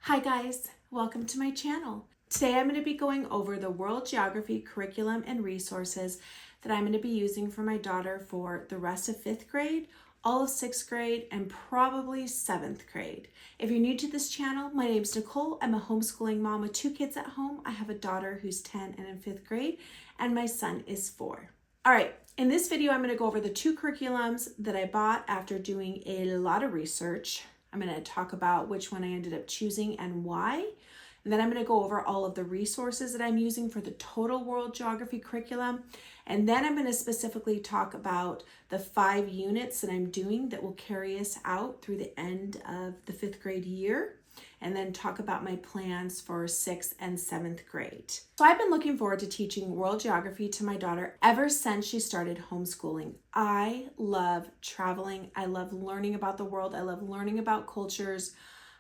Hi guys, welcome to my channel. Today I'm going to be going over the World Geography curriculum and resources that I'm going to be using for my daughter for the rest of 5th grade, all of 6th grade, and probably 7th grade. If you're new to this channel, my name is Nicole. I'm a homeschooling mom with 2 kids at home. I have a daughter who's 10 and in 5th grade, and my son is 4. All right, in this video I'm going to go over the 2 curriculums that I bought after doing a lot of research. I'm going to talk about which one I ended up choosing and why. And then I'm going to go over all of the resources that I'm using for the total world geography curriculum. And then I'm going to specifically talk about the 5 units that I'm doing that will carry us out through the end of the 5th grade year. And then talk about my plans for 6th and 7th grade. So I've been looking forward to teaching world geography to my daughter ever since she started homeschooling. I love traveling. I love learning about the world. I love learning about cultures.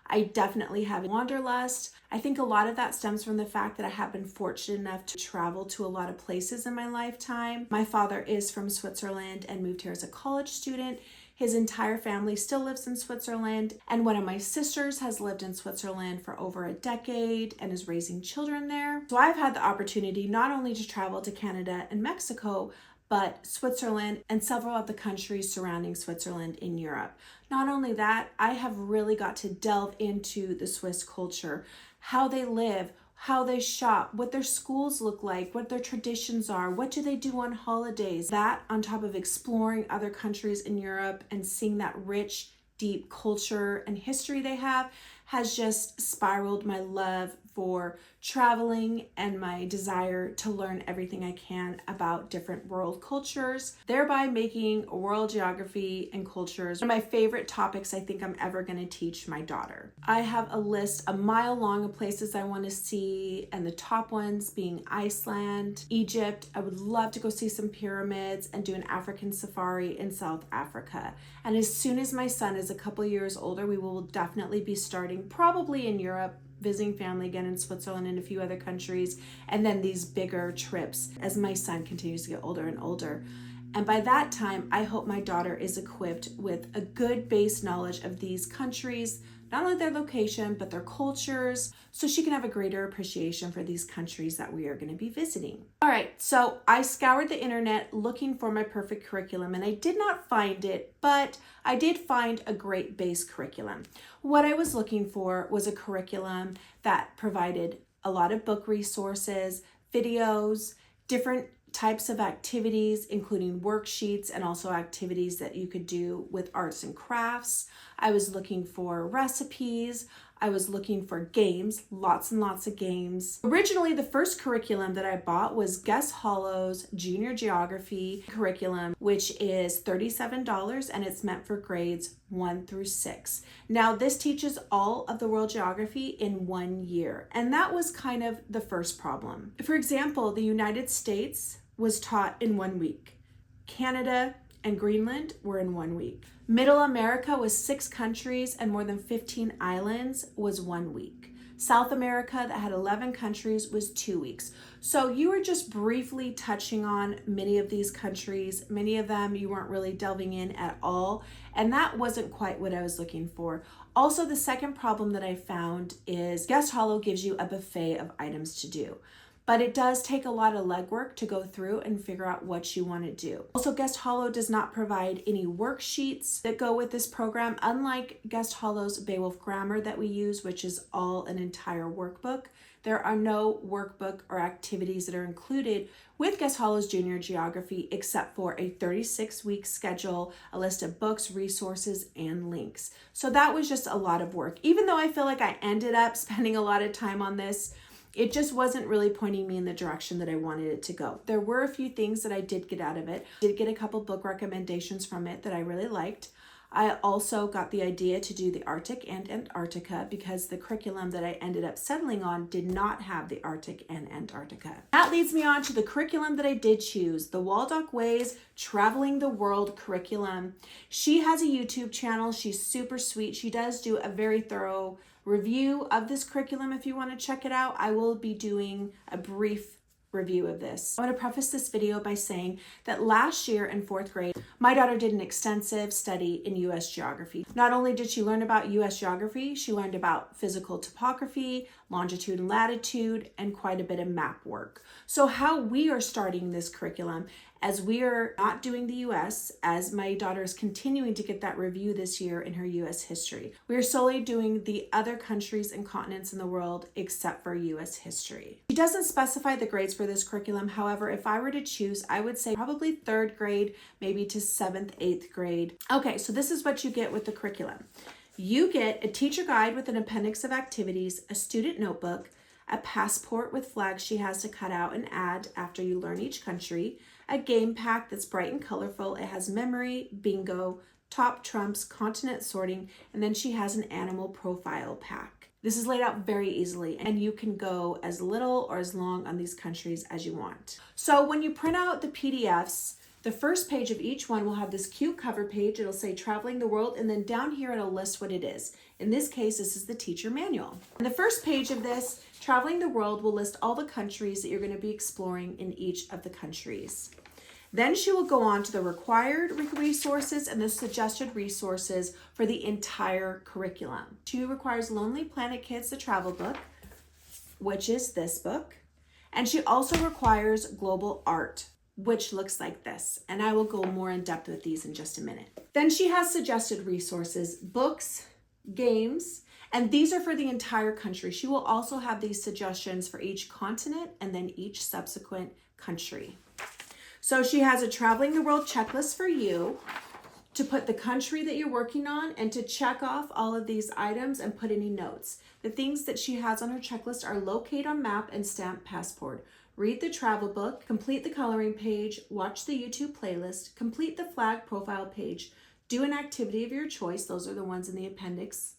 I definitely have wanderlust. I think a lot of that stems from the fact that I have been fortunate enough to travel to a lot of places in my lifetime. My father is from Switzerland and moved here as a college student. His entire family still lives in Switzerland, and one of my sisters has lived in Switzerland for over a decade and is raising children there. So I've had the opportunity not only to travel to Canada and Mexico, but Switzerland and several of the countries surrounding Switzerland in Europe. Not only that, I have really got to delve into the Swiss culture, how they live, how they shop, what their schools look like, what their traditions are, what do they do on holidays. That on top of exploring other countries in Europe and seeing that rich, deep culture and history they have has just spiraled my love for traveling and my desire to learn everything I can about different world cultures, thereby making world geography and cultures one of my favorite topics I think I'm ever going to teach my daughter. I have a list a mile long of places I want to see, and the top ones being Iceland, Egypt. I would love to go see some pyramids and do an African safari in South Africa. And as soon as my son is a couple years older, we will definitely be starting probably in Europe, visiting family again in Switzerland and a few other countries, and then these bigger trips as my son continues to get older and older. And by that time, I hope my daughter is equipped with a good base knowledge of these countries, not only their location, but their cultures, so she can have a greater appreciation for these countries that we are going to be visiting. All right, so I scoured the internet looking for my perfect curriculum, and I did not find it, but I did find a great base curriculum. What I was looking for was a curriculum that provided a lot of book resources, videos, different types of activities, including worksheets and also activities that you could do with arts and crafts. I was looking for recipes. I was looking for games, lots and lots of games. Originally, the first curriculum that I bought was Gus Hollow's Junior Geography curriculum, which is $37, and it's meant for grades 1 through 6. Now, this teaches all of the world geography in 1 year, and that was kind of the first problem. For example, the United States was taught in 1 week. Canada and Greenland were in 1 week. Middle America was 6 countries and more than 15 islands was 1 week. South America, that had 11 countries, was 2 weeks. So you were just briefly touching on many of these countries. Many of them you weren't really delving in at all, and that wasn't quite what I was looking for. Also, the second problem that I found is Guest Hollow gives you a buffet of items to do, but it does take a lot of legwork to go through and figure out what you want to do. Also, Guest Hollow does not provide any worksheets that go with this program, unlike Guest Hollow's Beowulf Grammar that we use, which is all an entire workbook. There are no workbook or activities that are included with Guest Hollow's Junior Geography except for a 36-week schedule, a list of books, resources, and links. So that was just a lot of work. Even though I feel like I ended up spending a lot of time on this, it just wasn't really pointing me in the direction that I wanted it to go. There were a few things that I did get out of it. I did get a couple book recommendations from it that I really liked. I also got the idea to do the Arctic and Antarctica because the curriculum that I ended up settling on did not have the Arctic and Antarctica. That leads me on to the curriculum that I did choose, the Waldock Ways Traveling the World curriculum. She has a YouTube channel. She's super sweet. She does do a very thorough review of this curriculum if you want to check it out. I will be doing a brief review of this. I want to preface this video by saying that last year in 4th grade, my daughter did an extensive study in U.S. geography. Not only did she learn about U.S. geography, she learned about physical topography, longitude and latitude, and quite a bit of map work. So how we are starting this curriculum, as we are not doing the U.S., as my daughter is continuing to get that review this year in her U.S. history, we are solely doing the other countries and continents in the world except for U.S. history. She doesn't specify the grades for this curriculum. However, if I were to choose, I would say probably 3rd grade, maybe to 7th, 8th grade. Okay, so this is what you get with the curriculum. You get a teacher guide with an appendix of activities, a student notebook, a passport with flags she has to cut out and add after you learn each country, a game pack that's bright and colorful. It has memory, bingo, top trumps, continent sorting, and then she has an animal profile pack. This is laid out very easily, and you can go as little or as long on these countries as you want. So when you print out the PDFs, the first page of each one will have this cute cover page. It'll say Traveling the World, and then down here it'll list what it is. In this case, this is the teacher manual. And the first page of this, Traveling the World, will list all the countries that you're going to be exploring in each of the countries. Then she will go on to the required resources and the suggested resources for the entire curriculum. She requires Lonely Planet Kids, the travel book, which is this book. And she also requires Global Art, which looks like this. And I will go more in depth with these in just a minute. Then she has suggested resources, books, games, and these are for the entire country. She will also have these suggestions for each continent and then each subsequent country. So she has a Traveling the World checklist for you to put the country that you're working on and to check off all of these items and put any notes. The things that she has on her checklist are locate on map and stamp passport, read the travel book, complete the coloring page, watch the YouTube playlist, complete the flag profile page, do an activity of your choice. Those are the ones in the appendix.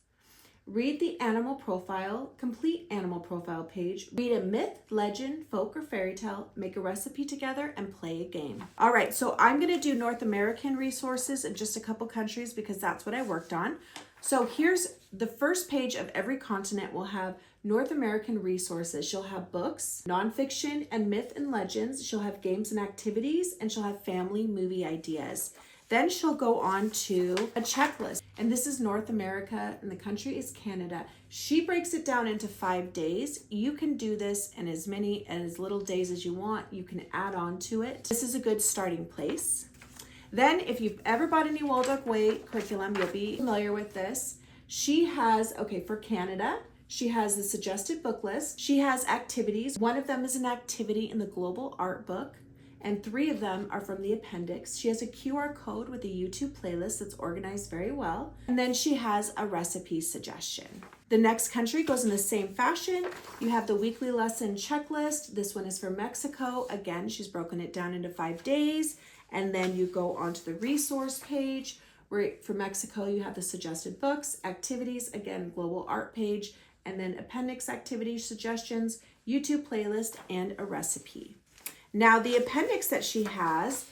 Read the animal profile, complete animal profile page, read a myth, legend, folk, or fairy tale, make a recipe together, and play a game. All right, so I'm gonna do North American resources in just a couple countries because that's what I worked on. So here's the first page of every continent will have North American resources. She'll have books, nonfiction, and myth and legends. She'll have games and activities, and she'll have family movie ideas. Then she'll go on to a checklist, and this is North America, and the country is Canada. She breaks it down into 5 days. You can do this in as many and as little days as you want. You can add on to it. This is a good starting place. Then if you've ever bought any Waldock Way curriculum, you'll be familiar with this. She has, okay, for Canada, she has the suggested book list. She has activities. One of them is an activity in the Global Art book, and 3 of them are from the appendix. She has a QR code with a YouTube playlist that's organized very well. And then she has a recipe suggestion. The next country goes in the same fashion. You have the weekly lesson checklist. This one is for Mexico. Again, she's broken it down into 5 days. And then you go onto the resource page where for Mexico, you have the suggested books, activities, again, Global Art page, and then appendix activity suggestions, YouTube playlist, and a recipe. Now the appendix that she has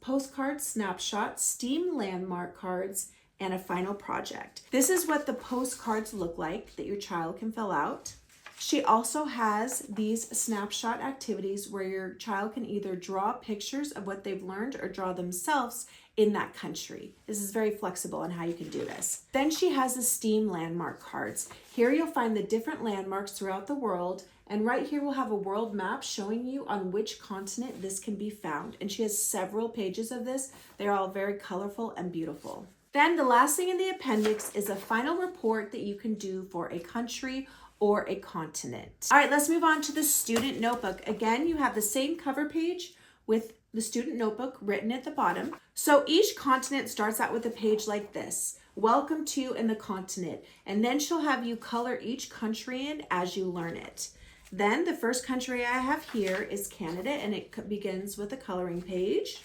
postcards, snapshots, STEAM landmark cards, and a final project. This is what the postcards look like that your child can fill out. She also has these snapshot activities where your child can either draw pictures of what they've learned or draw themselves in that country. This is very flexible on how you can do this. Then she has the STEAM landmark cards. Here you'll find the different landmarks throughout the world, and right here we'll have a world map showing you on which continent this can be found. And she has several pages of this. They're all very colorful and beautiful. Then the last thing in the appendix is a final report that you can do for a country or a continent. All right, let's move on to the student notebook. Again, you have the same cover page with the student notebook written at the bottom. So each continent starts out with a page like this, welcome to and the continent. And then she'll have you color each country in as you learn it. Then the first country I have here is Canada, and it begins with a coloring page.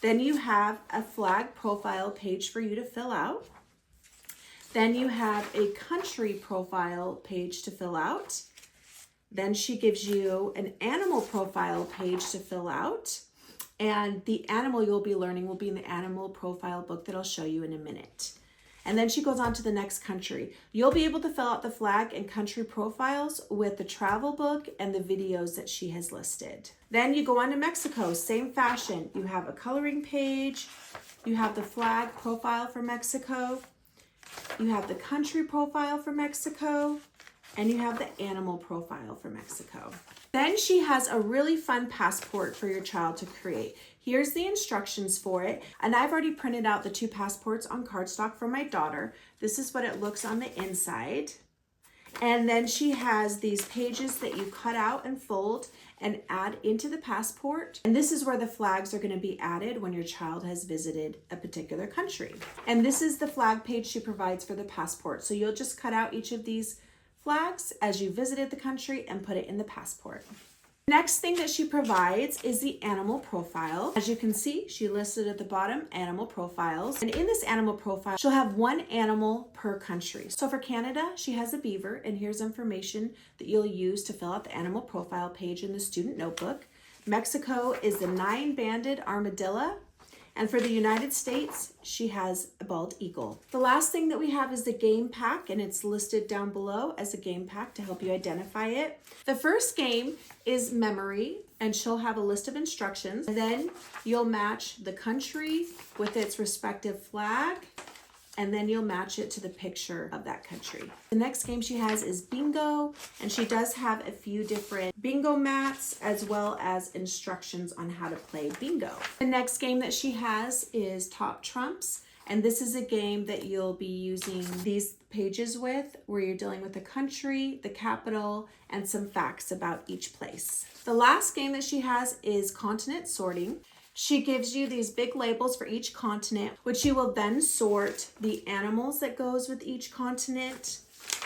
Then you have a flag profile page for you to fill out. Then you have a country profile page to fill out. Then she gives you an animal profile page to fill out. And the animal you'll be learning will be in the animal profile book that I'll show you in a minute. And then she goes on to the next country. You'll be able to fill out the flag and country profiles with the travel book and the videos that she has listed. Then you go on to Mexico, same fashion. You have a coloring page, you have the flag profile for Mexico, you have the country profile for Mexico, and you have the animal profile for Mexico. Then she has a really fun passport for your child to create. Here's the instructions for it. And I've already printed out the 2 passports on cardstock for my daughter. This is what it looks on the inside. And then she has these pages that you cut out and fold and add into the passport. And this is where the flags are going to be added when your child has visited a particular country. And this is the flag page she provides for the passport. So you'll just cut out each of these flags as you visited the country and put it in the passport. Next thing that she provides is the animal profile. As you can see, she listed at the bottom animal profiles. And in this animal profile, she'll have 1 animal per country. So for Canada, she has a beaver, and here's information that you'll use to fill out the animal profile page in the student notebook. Mexico is the 9-banded armadillo. And for the United States, she has a bald eagle. The last thing that we have is the game pack, and it's listed down below as a game pack to help you identify it. The first game is memory, and she'll have a list of instructions. And then you'll match the country with its respective flag, and then you'll match it to the picture of that country. The next game she has is bingo, and she does have a few different bingo mats as well as instructions on how to play bingo. The next game that she has is Top Trumps, and this is a game that you'll be using these pages with, where you're dealing with the country, the capital, and some facts about each place. The last game that she has is Continent Sorting. She gives you these big labels for each continent, which you will then sort the animals that goes with each continent,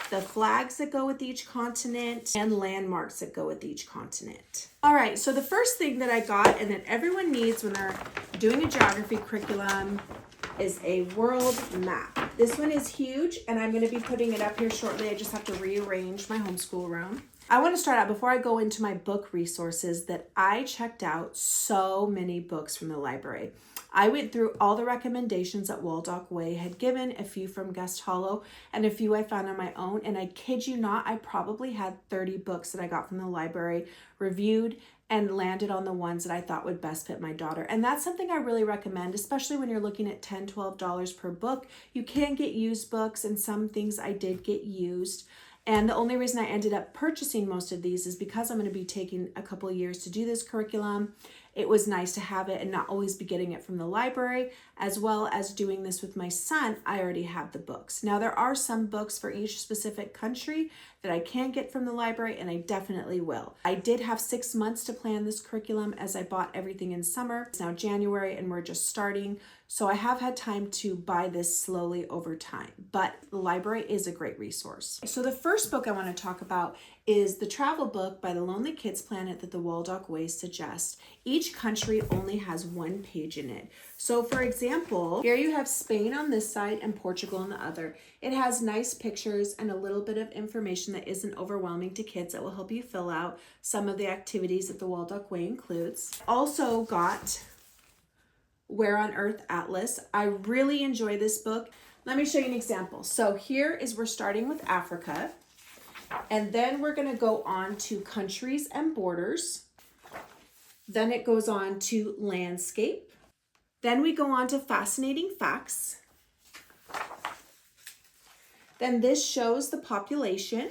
the flags that go with each continent, and landmarks that go with each continent. All right, so the first thing that I got and that everyone needs when they're doing a geography curriculum is a world map. This one is huge, and I'm going to be putting it up here shortly. I just have to rearrange my homeschool room. I want to start out, before I go into my book resources, that I checked out so many books from the library. I went through all the recommendations that Waldock Way had given, a few from Guest Hollow, and a few I found on my own. And I kid you not, I probably had 30 books that I got from the library reviewed and landed on the ones that I thought would best fit my daughter. And that's something I really recommend, especially when you're looking at $10, $12 per book. You can get used books, and some things I did get used. And the only reason I ended up purchasing most of these is because I'm going to be taking a couple of years to do this curriculum. It was nice to have it and not always be getting it from the library, as well as doing this with my son. I already have the books. Now, there are some books for each specific country that I can get from the library, and I definitely will. I did have 6 months to plan this curriculum, as I bought everything in summer. It's now January and we're just starting. So I have had time to buy this slowly over time, but the library is a great resource. So the first book I want to talk about is the travel book by the Lonely Kids Planet that the Waldock Way suggests. Each country only has 1 page in it. So for example, here you have Spain on this side and Portugal on the other. It has nice pictures and a little bit of information that isn't overwhelming to kids that will help you fill out some of the activities that the Waldock Way includes. Also got Where on Earth Atlas. I really enjoy this book. Let me show you an example. So here is, we're starting with Africa, and then we're going to go on to countries and borders. Then it goes on to landscape. Then we go on to fascinating facts. Then this shows the population.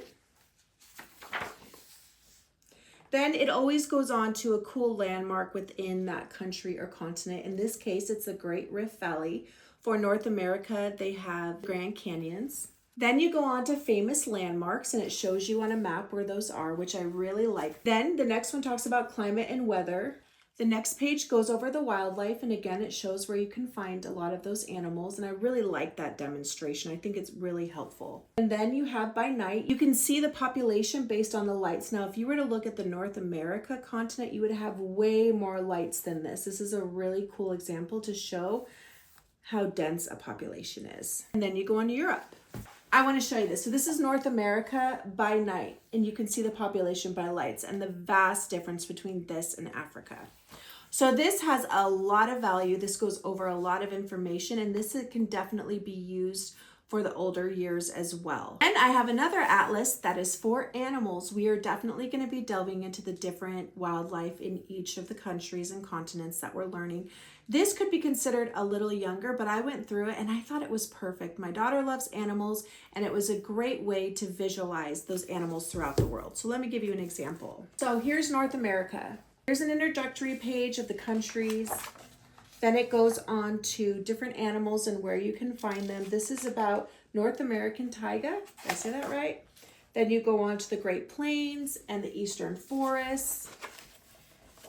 Then it always goes on to a cool landmark within that country or continent. In this case, it's the Great Rift Valley. For North America, they have Grand Canyons. Then you go on to famous landmarks, and it shows you on a map where those are, which I really like. Then the next one talks about climate and weather. The next page goes over the wildlife, and again, it shows where you can find a lot of those animals, and I really like that demonstration. I think it's really helpful. And then you have by night, you can see the population based on the lights. Now, if you were to look at the North America continent, you would have way more lights than this. This is a really cool example to show how dense a population is. And then you go on to Europe. I want to show you this. So this is North America by night, and you can see the population by lights and the vast difference between this and Africa. So this has a lot of value. This goes over a lot of information, and this can definitely be used for the older years as well. And I have another atlas that is for animals. We are definitely going to be delving into the different wildlife in each of the countries and continents that we're learning. This could be considered a little younger, but I went through it and I thought it was perfect. My daughter loves animals, and it was a great way to visualize those animals throughout the world. So let me give you an example. So here's North America. Here's an introductory page of the countries. Then it goes on to different animals and where you can find them. This is about North American taiga. Did I say that right? Then you go on to the Great Plains and the Eastern Forests.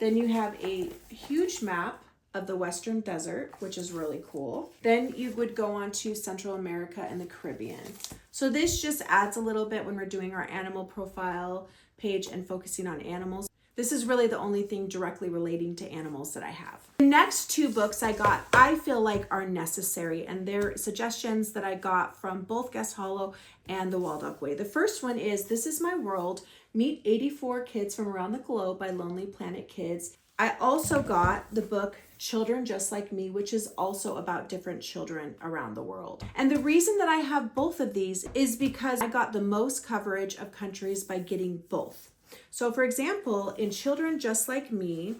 Then you have a huge map of the Western Desert, which is really cool. Then you would go on to Central America and the Caribbean. So this just adds a little bit when we're doing our animal profile page and focusing on animals. This is really the only thing directly relating to animals that I have. The next two books I got, I feel like are necessary, and they're suggestions that I got from both Guest Hollow and The Waldock Way. The first one is This Is My World, Meet 84 Kids from Around the Globe by Lonely Planet Kids. I also got the book Children Just Like Me, which is also about different children around the world. And the reason that I have both of these is because I got the most coverage of countries by getting both. So for example, in Children Just Like Me,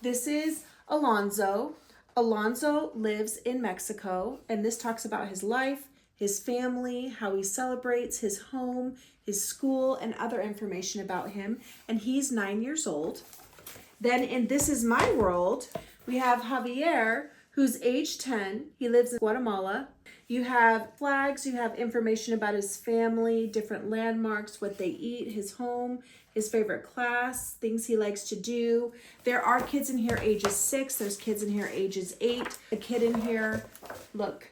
this is Alonzo. Alonzo lives in Mexico, and this talks about his life, his family, how he celebrates, his home, his school, and other information about him. And he's 9 years old. Then in This Is My World, we have Javier, who's age 10. He lives in Guatemala. You have flags, you have information about his family, different landmarks, what they eat, his home, his favorite class, things he likes to do. There are kids in here ages 6. There's kids in here ages 8. A kid in here, look,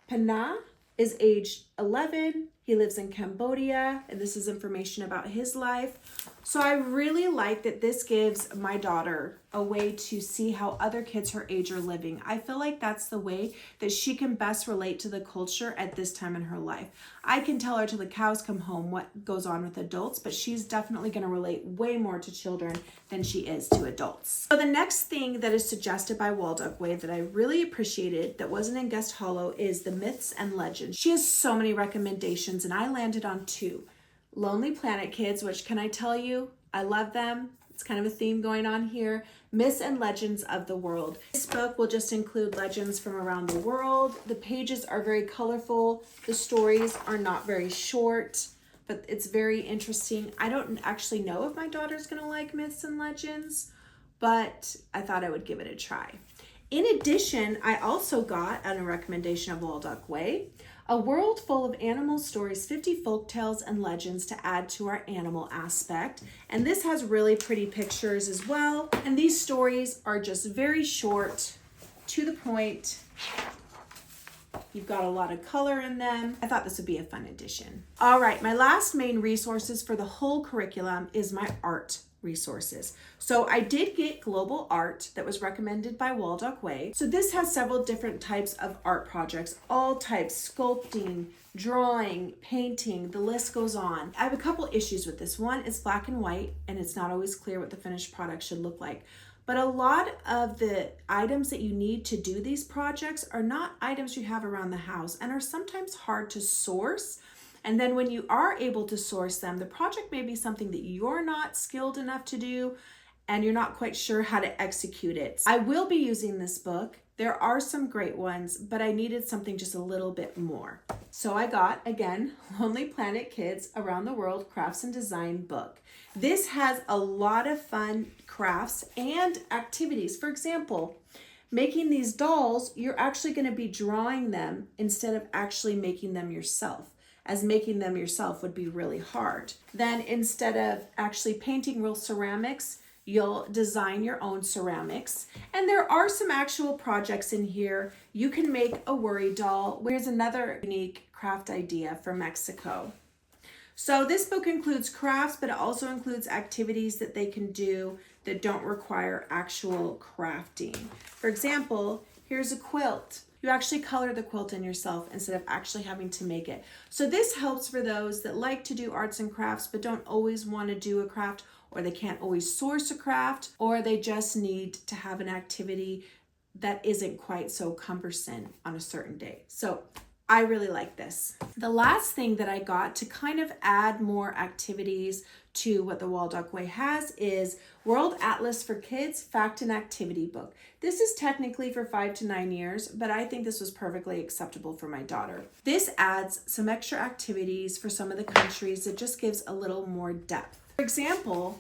Pana is age 11. He lives in Cambodia, and this is information about his life. So I really like that this gives my daughter a way to see how other kids her age are living. I feel like that's the way that she can best relate to the culture at this time in her life. I can tell her till the cows come home what goes on with adults, but she's definitely going to relate way more to children than she is to adults. So the next thing that is suggested by Waldock Way that I really appreciated that wasn't in Guest Hollow is the Myths and Legends. She has so many recommendations, and I landed on 2. Lonely Planet Kids, which can I tell you, I love them. It's kind of a theme going on here. Myths and Legends of the World. This book will just include legends from around the world. The pages are very colorful. The stories are not very short, but it's very interesting. I don't actually know if my daughter's gonna like Myths and Legends, but I thought I would give it a try. In addition, I also got, on a recommendation of Waldock Way, A World Full of Animal Stories, 50 Folktales and Legends to add to our animal aspect. And this has really pretty pictures as well. And these stories are just very short, to the point. You've got a lot of color in them. I thought this would be a fun addition. All right, my last main resources for the whole curriculum is my art resources. So I did get Global Art that was recommended by Waldock Way. So this has several different types of art projects, all types: sculpting, drawing, painting, the list goes on. I have a couple issues with this. One, it's black and white, and it's not always clear what the finished product should look like. But a lot of the items that you need to do these projects are not items you have around the house and are sometimes hard to source. And then when you are able to source them, the project may be something that you're not skilled enough to do and you're not quite sure how to execute it. I will be using this book. There are some great ones, but I needed something just a little bit more. So I got, again, Lonely Planet Kids Around the World Crafts and Design book. This has a lot of fun crafts and activities. For example, making these dolls, you're actually going to be drawing them instead of actually making them yourself, as making them yourself would be really hard. Then instead of actually painting real ceramics, you'll design your own ceramics. And there are some actual projects in here. You can make a worry doll. Here's another unique craft idea for Mexico. So this book includes crafts, but it also includes activities that they can do that don't require actual crafting. For example, here's a quilt. You actually color the quilt in yourself instead of actually having to make it. So this helps for those that like to do arts and crafts but don't always want to do a craft, or they can't always source a craft, or they just need to have an activity that isn't quite so cumbersome on a certain day. So I really like this. The last thing that I got to kind of add more activities to what the Waldock Way has is World Atlas for Kids Fact and Activity Book. This is technically for 5 to 9 years, but I think this was perfectly acceptable for my daughter. This adds some extra activities for some of the countries. It just gives a little more depth. For example,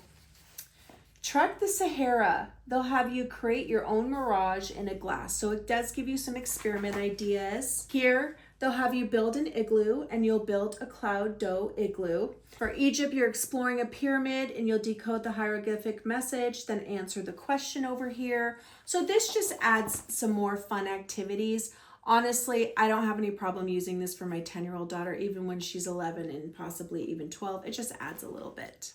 Trek the Sahara. They'll have you create your own mirage in a glass. So it does give you some experiment ideas. Here, they'll have you build an igloo and you'll build a cloud dough igloo. For Egypt, you're exploring a pyramid and you'll decode the hieroglyphic message, then answer the question over here. So this just adds some more fun activities. Honestly, I don't have any problem using this for my 10-year-old daughter, even when she's 11 and possibly even 12. It just adds a little bit.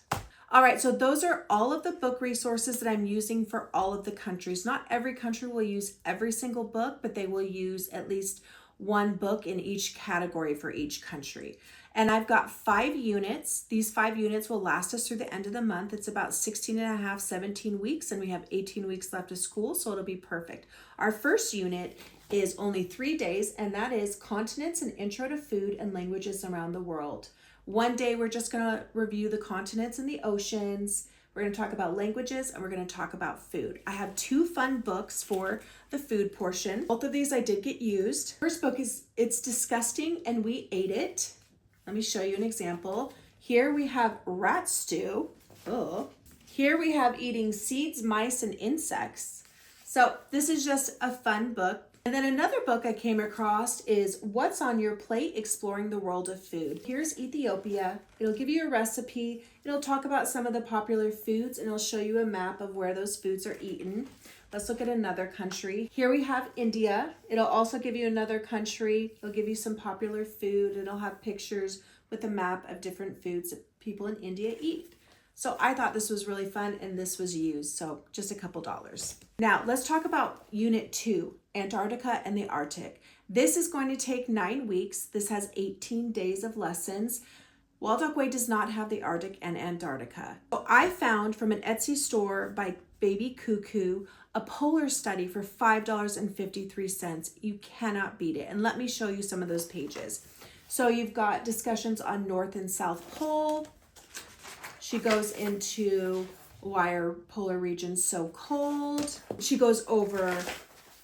All right, so those are all of the book resources that I'm using for all of the countries. Not every country will use every single book, but they will use at least one book in each category for each country. And I've got 5 units. These 5 units will last us through the end of the month. It's about 16 and a half, 17 weeks, and we have 18 weeks left of school, so it'll be perfect. Our first unit is only 3 days, and that is Continents and Intro to Food and Languages Around the World. One day, we're just going to review the continents and the oceans. We're going to talk about languages and we're going to talk about food. I have 2 fun books for the food portion. Both of these I did get used. First book is It's Disgusting and We Ate It. Let me show you an example. Here we have rat stew. Oh. Here we have eating seeds, mice, and insects. So this is just a fun book. And then another book I came across is What's on Your Plate? Exploring the World of Food. Here's Ethiopia. It'll give you a recipe. It'll talk about some of the popular foods and it'll show you a map of where those foods are eaten. Let's look at another country. Here we have India. It'll also give you another country. It'll give you some popular food. It'll have pictures with a map of different foods that people in India eat. So I thought this was really fun and this was used, so just a couple dollars. Now let's talk about Unit 2, Antarctica and the Arctic. This is going to take 9 weeks. This has 18 days of lessons. Waldock Way does not have the Arctic and Antarctica. So I found from an Etsy store by Baby Cuckoo a polar study for $5.53. You cannot beat it. And let me show you some of those pages. So you've got discussions on North and South Pole. She goes into why are polar regions so cold. She goes over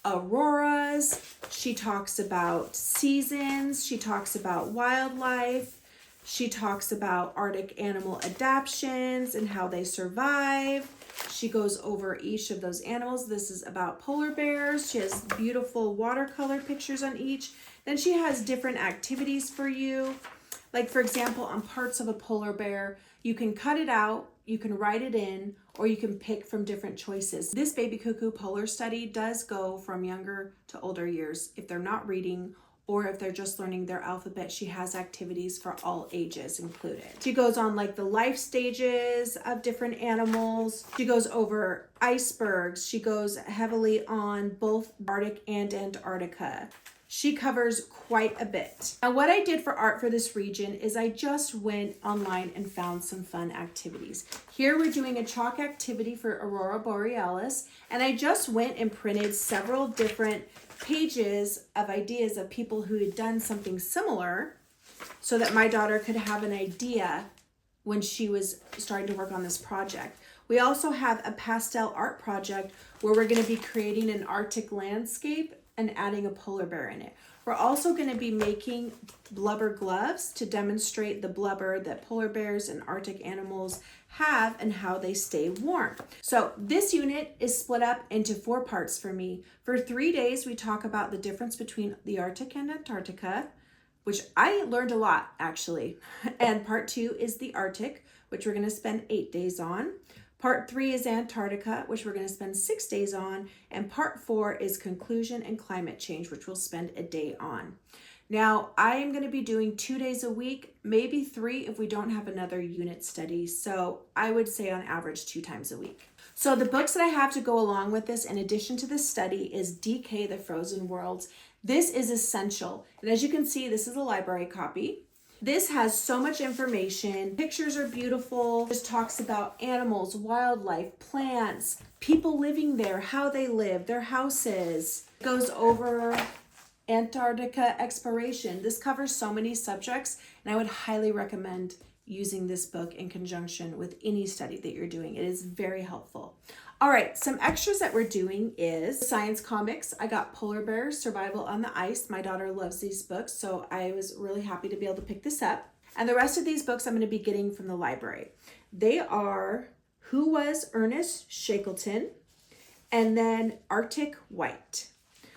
auroras. She talks about seasons. She talks about wildlife. She talks about Arctic animal adaptations and how they survive. She goes over each of those animals. This is about polar bears. She has beautiful watercolor pictures on each. Then she has different activities for you. Like for example, on parts of a polar bear, you can cut it out, you can write it in, or you can pick from different choices. This Baby Cuckoo polar study does go from younger to older years. If they're not reading or if they're just learning their alphabet, she has activities for all ages included. She goes on like the life stages of different animals. She goes over icebergs. She goes heavily on both Arctic and Antarctica. She covers quite a bit. Now what I did for art for this region is I just went online and found some fun activities. Here we're doing a chalk activity for Aurora Borealis, and I just went and printed several different pages of ideas of people who had done something similar so that my daughter could have an idea when she was starting to work on this project. We also have a pastel art project where we're going to be creating an Arctic landscape and adding a polar bear in it. We're also going to be making blubber gloves to demonstrate the blubber that polar bears and Arctic animals have and how they stay warm. So this unit is split up into 4 parts for me. For 3 days, we talk about the difference between the Arctic and Antarctica, which I learned a lot actually. And part 2 is the Arctic, which we're going to spend 8 days on. Part 3 is Antarctica, which we're going to spend 6 days on. And part 4 is conclusion and climate change, which we'll spend a day on. Now, I am going to be doing 2 days a week, maybe 3 if we don't have another unit study. So I would say on average 2 times a week. So the books that I have to go along with this, in addition to this study, is DK, The Frozen Worlds. This is essential. And as you can see, this is a library copy. This has so much information. Pictures are beautiful. This talks about animals, wildlife, plants, people living there, how they live, their houses. It goes over Antarctica exploration. This covers so many subjects, and I would highly recommend using this book in conjunction with any study that you're doing. It is very helpful. All right, some extras that we're doing is science comics. I got Polar Bear Survival on the Ice. My daughter loves these books, so I was really happy to be able to pick this up. And the rest of these books I'm going to be getting from the library. They are Who Was Ernest Shackleton, and then Arctic White.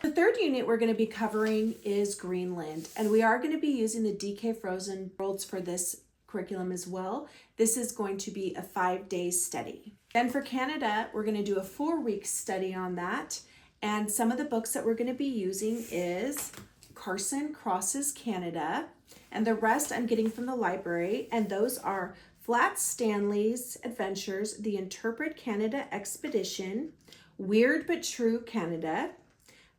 The third unit we're going to be covering is Greenland, and we are going to be using the DK Frozen Worlds for this curriculum as well. This is going to be a 5-day study. Then for Canada, we're going to do a 4-week study on that. And some of the books that we're going to be using is Carson Crosses Canada, and the rest I'm getting from the library. And those are Flat Stanley's Adventures, The Interpret Canada Expedition, Weird But True Canada,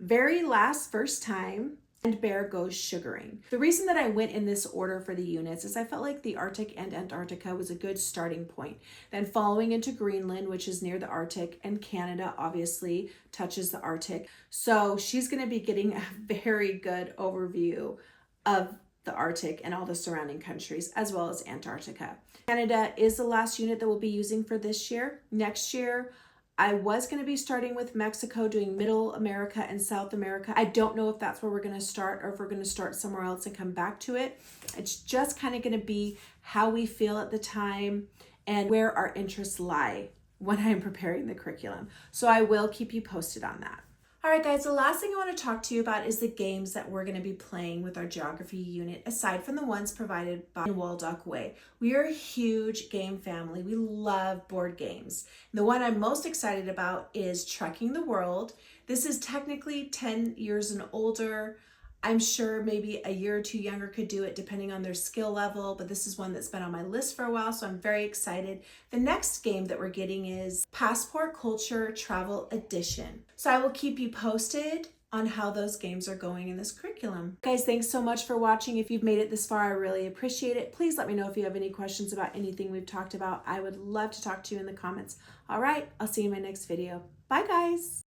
Very Last First Time, and Bear Goes Sugaring. The reason that I went in this order for the units is I felt like the Arctic and Antarctica was a good starting point. Then following into Greenland, which is near the Arctic, and Canada obviously touches the Arctic. So she's going to be getting a very good overview of the Arctic and all the surrounding countries, as well as Antarctica. Canada is the last unit that we'll be using for this year. Next year, I was going to be starting with Mexico, doing Middle America and South America. I don't know if that's where we're going to start or if we're going to start somewhere else and come back to it. It's just kind of going to be how we feel at the time and where our interests lie when I'm preparing the curriculum. So I will keep you posted on that. All right, guys, the last thing I want to talk to you about is the games that we're going to be playing with our geography unit, aside from the ones provided by Waldock Way. We are a huge game family. We love board games. The one I'm most excited about is Trekking the World. This is technically 10 years and older. I'm sure maybe a year or two younger could do it depending on their skill level, but this is one that's been on my list for a while, so I'm very excited. The next game that we're getting is Passport Culture Travel Edition. So I will keep you posted on how those games are going in this curriculum. Guys, thanks so much for watching. If you've made it this far, I really appreciate it. Please let me know if you have any questions about anything we've talked about. I would love to talk to you in the comments. All right, I'll see you in my next video. Bye, guys.